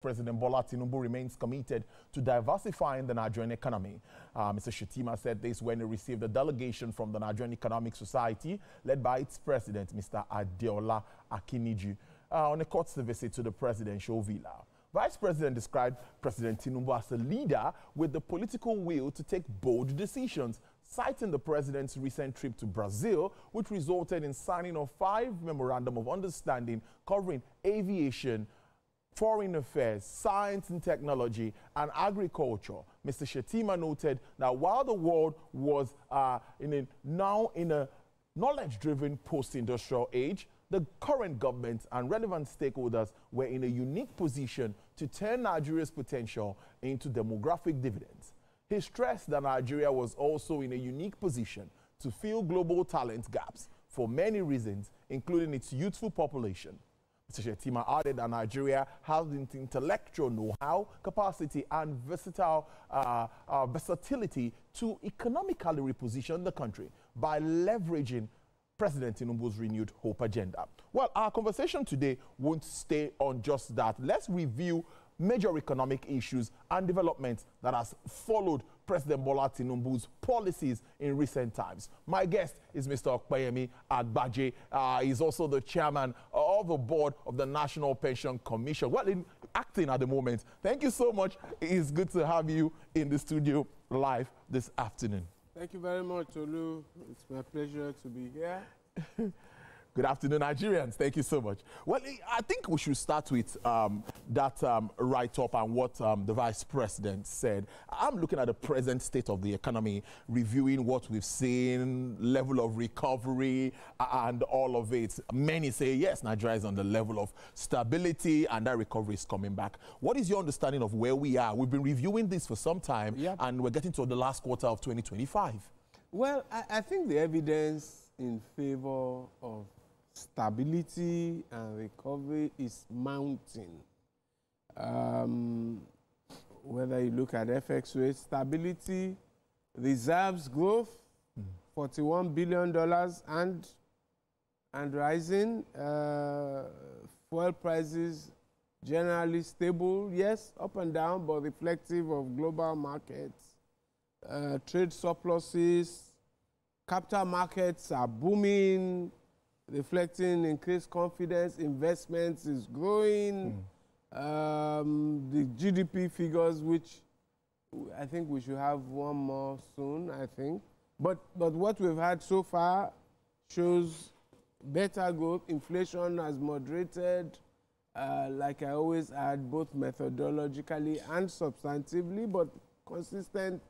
President Bola Tinubu remains committed to diversifying the Nigerian economy. Mr. Shettima said this when he received a delegation from the Nigerian Economic Society, led by its president, Mr. Adeola Akiniji, on a courtesy visit to the presidential villa. Vice President described President Tinubu as a leader with the political will to take bold decisions, citing the president's recent trip to Brazil, which resulted in signing of 5 memorandum of understanding covering aviation, foreign affairs, science and technology, and agriculture. Mr. Shettima noted that while the world was now in a knowledge-driven post-industrial age, the current government and relevant stakeholders were in a unique position to turn Nigeria's potential into demographic dividends. He stressed that Nigeria was also in a unique position to fill global talent gaps for many reasons, including its youthful population. Mr. Shettima added that Nigeria has the intellectual know-how, capacity, and versatility to economically reposition the country by leveraging President Tinubu's renewed hope agenda. Well, our conversation today won't stay on just that. Let's review major economic issues and developments that has followed President Bola Tinubu's policies in recent times. My guest is Mr. Opeyemi Agbaje. He's also the chairman of the board of the National Pension Commission. Well, acting at the moment. Thank you so much. It's good to have you in the studio live this afternoon. Thank you very much, Tolu. It's my pleasure to be here. Good afternoon, Nigerians. Thank you so much. Well, I think we should start with that write-up and what the Vice President said. I'm looking at the present state of the economy, reviewing what we've seen, level of recovery, and all of it. Many say, yes, Nigeria is on the level of stability, and that recovery is coming back. What is your understanding of where we are? We've been reviewing this for some time, and we're getting to the last quarter of 2025. Well, I think the evidence in favor of stability and recovery is mounting. Whether you look at FX rate stability, reserves growth, $41 billion and rising, fuel prices generally stable, yes, up and down, but reflective of global markets, trade surpluses, capital markets are booming, reflecting increased confidence, investments is growing. The GDP figures, which I think we should have one more soon, I think. But what we've had so far shows better growth. Inflation has moderated, like I always add, both methodologically and substantively, but consistent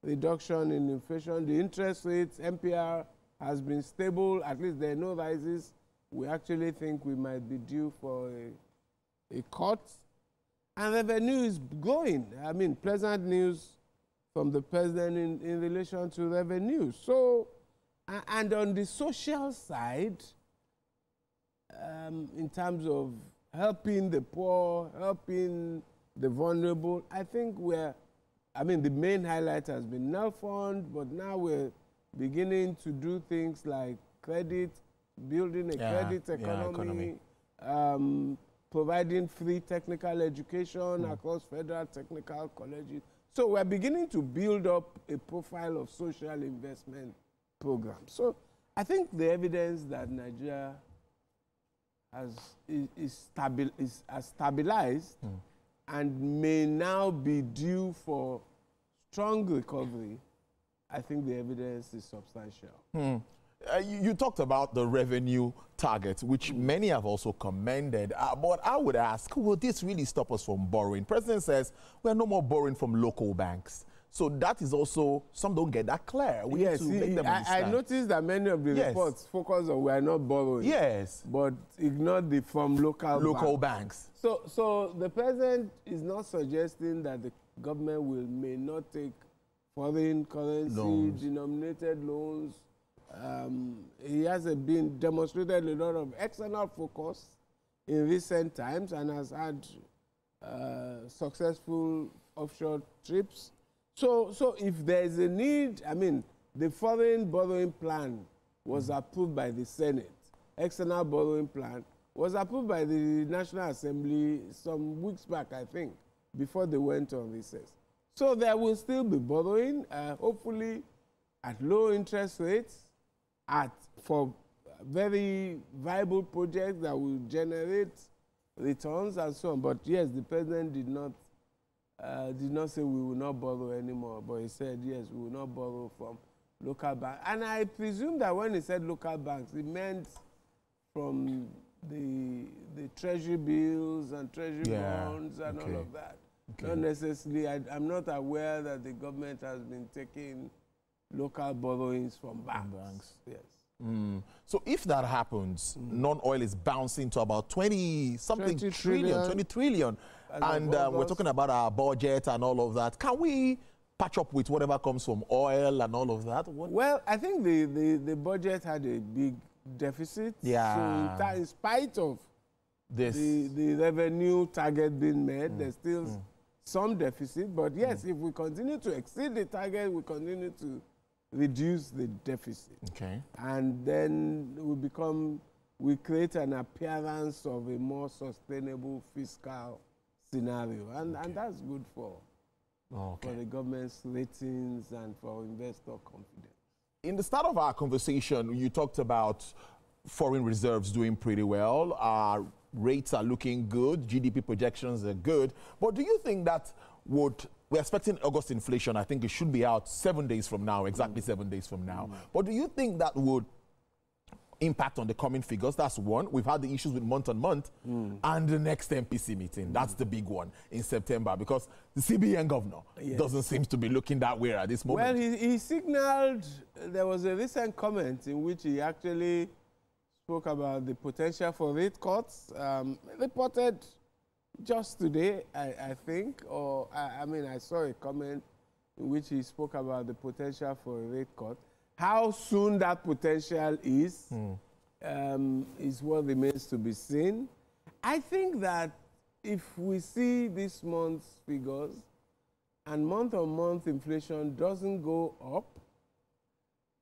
reduction in inflation. The interest rates, MPR, has been stable. At least there are no rises. We actually think we might be due for a cut. And revenue is growing. I mean, pleasant news from the president in relation to revenue. So, and on the social side, in terms of helping the poor, helping the vulnerable, I think the main highlight has been NEL Fund, but now we're beginning to do things like credit, building a credit economy, providing free technical education across federal technical colleges. So we're beginning to build up a profile of social investment programs. So I think the evidence that Nigeria has stabilized and may now be due for strong recovery, I think the evidence is substantial. You talked about the revenue target, which many have also commended. But I would ask, will this really stop us from borrowing? President says we're no more borrowing from local banks. So that is also, some don't get that clear. We need to make them understand. I noticed that many of the reports focus on we are not borrowing. Yes. But ignore the from local banks. So the president is not suggesting that the government may not take foreign currency denominated loans. He has been demonstrated a lot of external focus in recent times and has had successful offshore trips. So if there is a need, I mean, the foreign borrowing plan was approved by the Senate, external borrowing plan, was approved by the National Assembly some weeks back, I think, before they went on recess. So there will still be borrowing, hopefully at low interest rates, for very viable projects that will generate returns and so on. But yes, the president did not say we will not borrow anymore, but he said yes, we will not borrow from local banks. And I presume that when he said local banks, he meant from the treasury bills and treasury bonds and all of that. Not necessarily. I'm not aware that the government has been taking local borrowings from banks. Yes. So if that happens, non-oil is bouncing to about 20 trillion. And we're talking about our budget and all of that. Can we patch up with whatever comes from oil and all of that? Well, I think the budget had a big deficit. Yeah. So in spite of the revenue target being met, there's still some deficit. But yes, if we continue to exceed the target, we continue to reduce the deficit. Okay. And then we create an appearance of a more sustainable fiscal scenario. And that's good for the government's ratings and for investor confidence. In the start of our conversation, you talked about foreign reserves doing pretty well. Our rates are looking good. GDP projections are good. But do you think that we're expecting August inflation? I think it should be out 7 days from now, exactly 7 days from now. But do you think that would impact on the coming figures? That's one. We've had the issues with month-on-month and the next MPC meeting. That's the big one in September, because the CBN governor doesn't seem to be looking that way at this moment. Well, he signaled, there was a recent comment in which he actually spoke about the potential for rate cuts, reported just today, I think, or I mean, I saw a comment in which he spoke about the potential for a rate cut. How soon that potential is what remains to be seen. I think that if we see this month's figures and month-on-month inflation doesn't go up,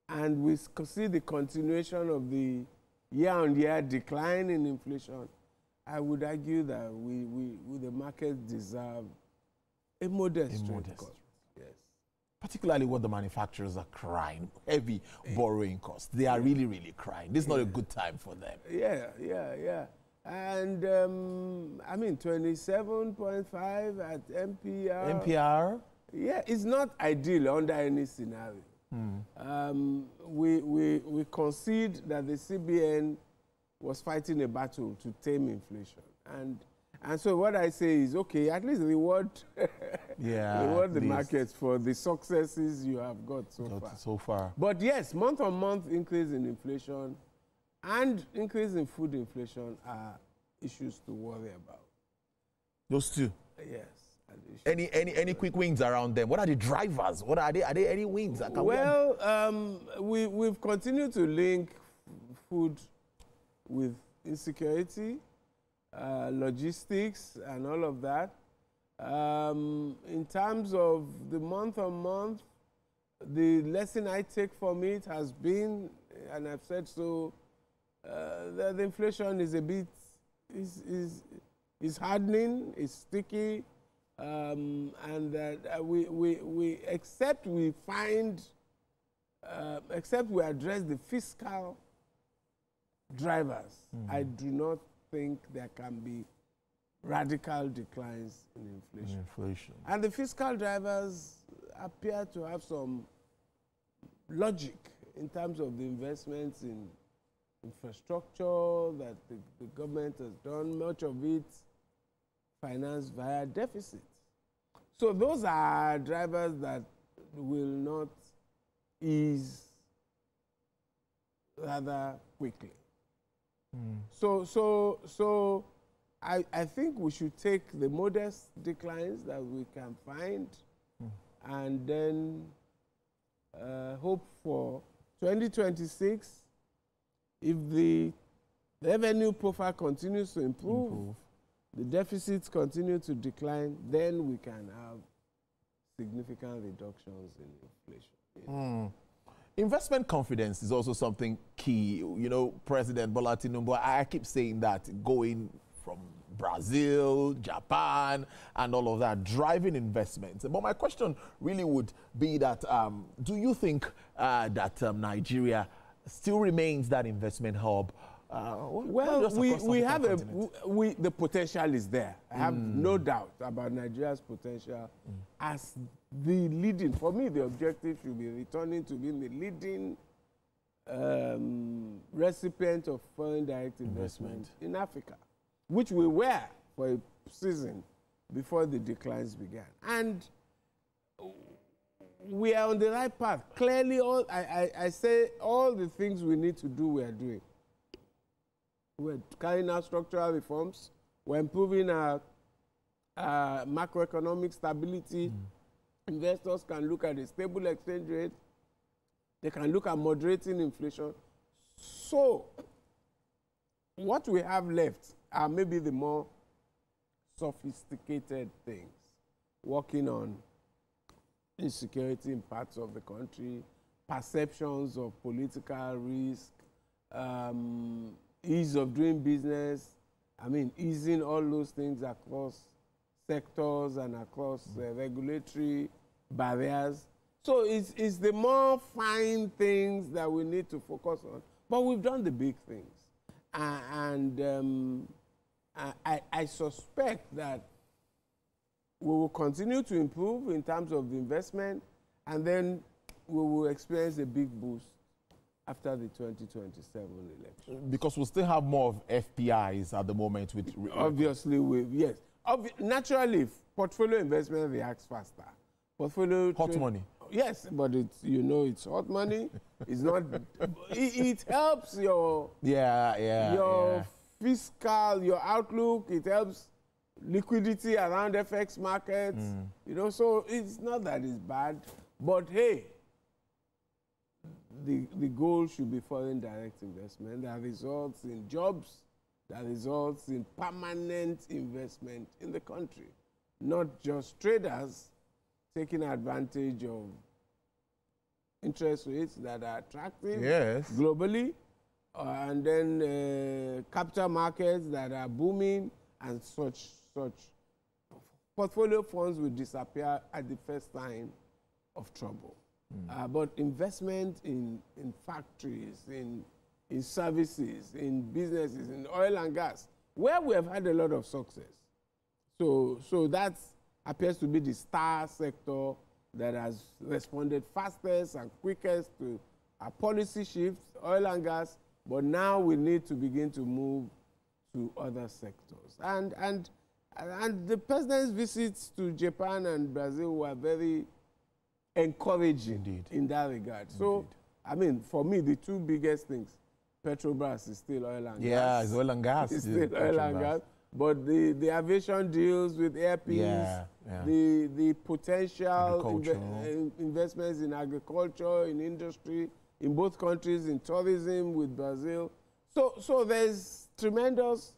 and we see the continuation of the year-on-year decline in inflation, I would argue that the market deserve a modest rate cut. Yes. Particularly when the manufacturers are crying, heavy borrowing costs. They are really, really crying. This is not a good time for them. Yeah. And, I mean, 27.5 at MPR. MPR? Yeah, it's not ideal under any scenario. We concede that the CBN was fighting a battle to tame inflation. And so what I say is, okay, at least reward, reward the markets for the successes you have got so far. But yes, month-on-month increase in inflation and increase in food inflation are issues to worry about. Those two? Yes. Any quick wins around them? What are the drivers? What are there any wins? Well, we've continued to link food with insecurity, logistics, and all of that. In terms of the month-on-month, the lesson I take from it has been, and I've said so, that the inflation is a bit, is hardening, is sticky, and that except we address the fiscal drivers, I do not think there can be radical declines in inflation. And the fiscal drivers appear to have some logic in terms of the investments in infrastructure that the government has done, much of it financed via deficit. So those are drivers that will not ease rather quickly. So I think we should take the modest declines that we can find and then hope for 2026. If the revenue profile continues to improve, the deficits continue to decline, then we can have significant reductions in inflation. Investment confidence is also something key. You know, President Bola Tinubu, I keep saying that, going from Brazil, Japan, and all of that, driving investments. But my question really would be that, do you think that Nigeria still remains that investment hub? Well, we have the potential is there. I have no doubt about Nigeria's potential as the leading. For me, the objective should be returning to being the leading recipient of foreign direct investment in Africa, which we were for a season before the declines began. And we are on the right path. Clearly, I say all the things we need to do, we are doing. We're carrying out structural reforms. We're improving our macroeconomic stability. Investors can look at a stable exchange rate. They can look at moderating inflation. So, what we have left are maybe the more sophisticated things. Working on insecurity in parts of the country, perceptions of political risk, ease of doing business, I mean, easing all those things across sectors and across regulatory barriers. So it's the more fine things that we need to focus on. But we've done the big things. I suspect that we will continue to improve in terms of the investment, and then we will experience a big boost after the 2027 election. Because we'll still have more of FPIs at the moment. Obviously, yes. Naturally, portfolio investment reacts faster. Portfolio hot money. Yes, but it's, you know, it's hot money. It's not. It helps your fiscal, your outlook. It helps liquidity around FX markets. You know, so it's not that it's bad. But hey, the goal should be foreign direct investment that results in jobs, that results in permanent investment in the country, not just traders taking advantage of interest rates that are attractive globally, and then capital markets that are booming, and such. Portfolio funds will disappear at the first sign of trouble. But investment in factories, in services, in businesses, in oil and gas, where we have had a lot of success. So that appears to be the star sector that has responded fastest and quickest to our policy shifts, oil and gas, but now we need to begin to move to other sectors. And the president's visits to Japan and Brazil were very encouraging in that regard. So, I mean, for me, the two biggest things, Petrobras is still oil and gas. Yeah, it's oil and gas. It's still oil and gas. But the aviation deals with airpeace, the potential investments in agriculture, in industry, in both countries, in tourism with Brazil. So there's tremendous,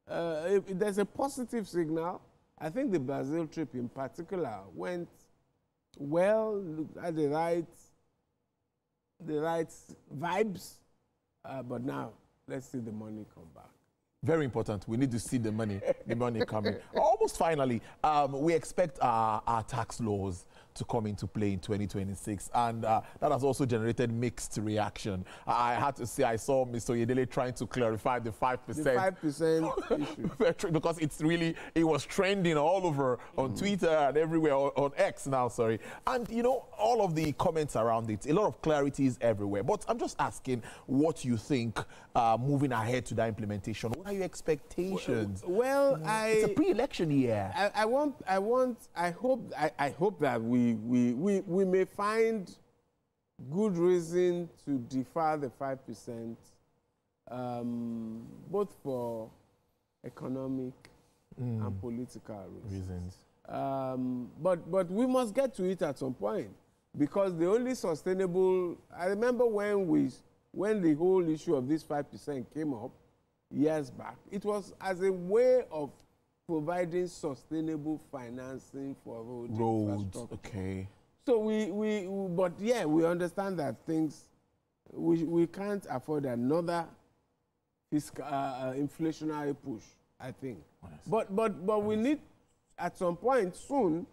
there's a positive signal. I think the Brazil trip in particular went well, at the right vibes, but now let's see the money come back. Very important. We need to see the money coming. Almost finally, we expect our tax laws to come into play in 2026, and that has also generated mixed reaction. I had to say, I saw Mr. Oyedele trying to clarify the 5%. The 5% issue. Because it was trending all over on Twitter and everywhere, on X now, sorry. And, you know, all of the comments around it, a lot of clarity is everywhere. But I'm just asking what you think moving ahead to that implementation. What are your expectations? Well, it's a pre-election year. I hope that we may find good reason to defer the 5%, both for economic and political reasons. But we must get to it at some point, because the only sustainable, I remember when the whole issue of this 5% came up years back, it was as a way of providing sustainable financing for road infrastructure. Okay. So but yeah, we understand that things, we can't afford another fiscal, inflationary push, I think. Yes. But we need, at some point soon,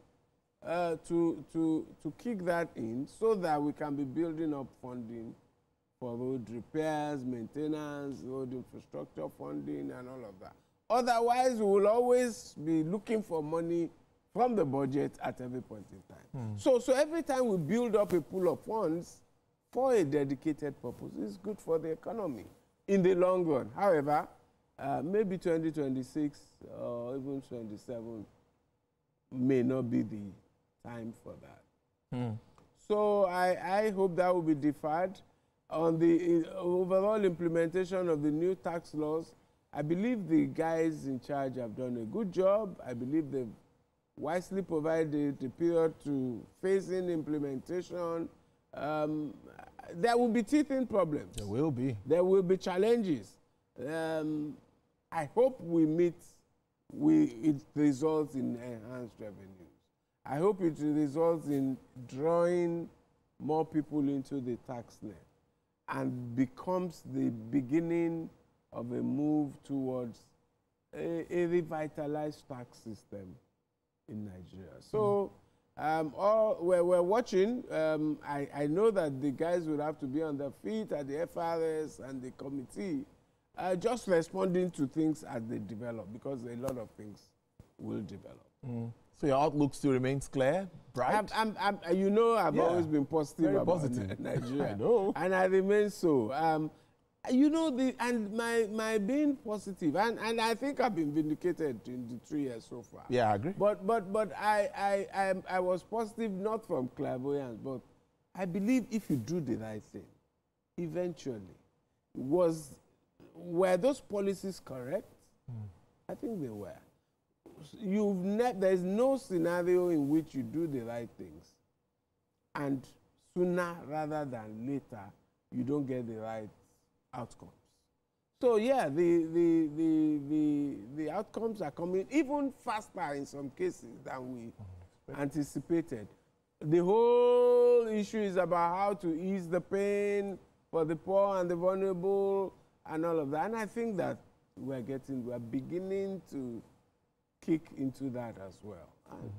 to kick that in so that we can be building up funding for road repairs, maintenance, road infrastructure funding, and all of that. Otherwise, we will always be looking for money from the budget at every point in time. So every time we build up a pool of funds for a dedicated purpose, it's good for the economy in the long run. However, maybe 2026 or even 27 may not be the time for that. So I hope that will be deferred. On the overall implementation of the new tax laws, I believe the guys in charge have done a good job. I believe they've wisely provided the period to phase in implementation. There will be teething problems. There will be. There will be challenges. I hope it results in enhanced revenues. I hope it results in drawing more people into the tax net and becomes the beginning of a move towards a revitalized tax system in Nigeria. So we're watching. I know that the guys will have to be on their feet at the FRS and the committee, just responding to things as they develop, because a lot of things will develop. So your outlook still remains clear, bright? You know, I've always been positive about Nigeria. I know. And I remain so. You know, my being positive, and I think I've been vindicated in the 3 years so far. Yeah, I agree. But I was positive not from clairvoyance, but I believe if you do the right thing, eventually, were those policies correct? I think they were. There's no scenario in which you do the right things and sooner rather than later you don't get the right outcomes. So yeah, the outcomes are coming even faster in some cases than we anticipated. The whole issue is about how to ease the pain for the poor and the vulnerable and all of that. And I think that we're beginning to kick into that as well.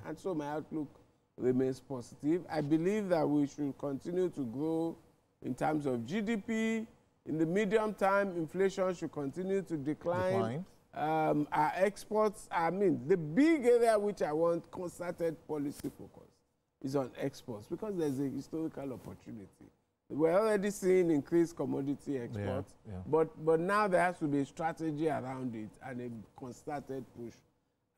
And so my outlook remains positive. I believe that we should continue to grow in terms of GDP. In the medium term, inflation should continue to decline. Our exports, the big area which I want concerted policy focus is on exports, because there's a historical opportunity. We're already seeing increased commodity exports, but now there has to be a strategy around it and a concerted push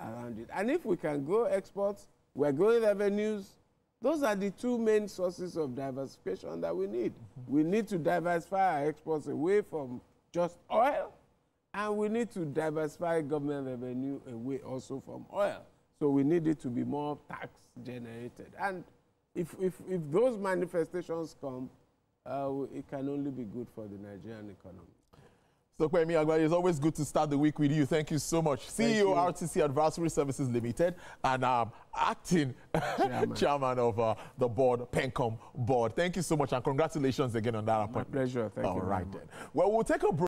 around it. And if we can grow exports, we're growing revenues. Those are the two main sources of diversification that we need. We need to diversify our exports away from just oil, and we need to diversify government revenue away also from oil. So we need it to be more tax generated. And if those manifestations come, it can only be good for the Nigerian economy. So, Opeyemi Agbaje, it's always good to start the week with you. Thank you so much. CEO, RTC Advisory Services Ltd, and acting chairman of the board, PENCOM board. Thank you so much, and congratulations again on that appointment. My pleasure. Thank you. All right, then. Well, we'll take a break.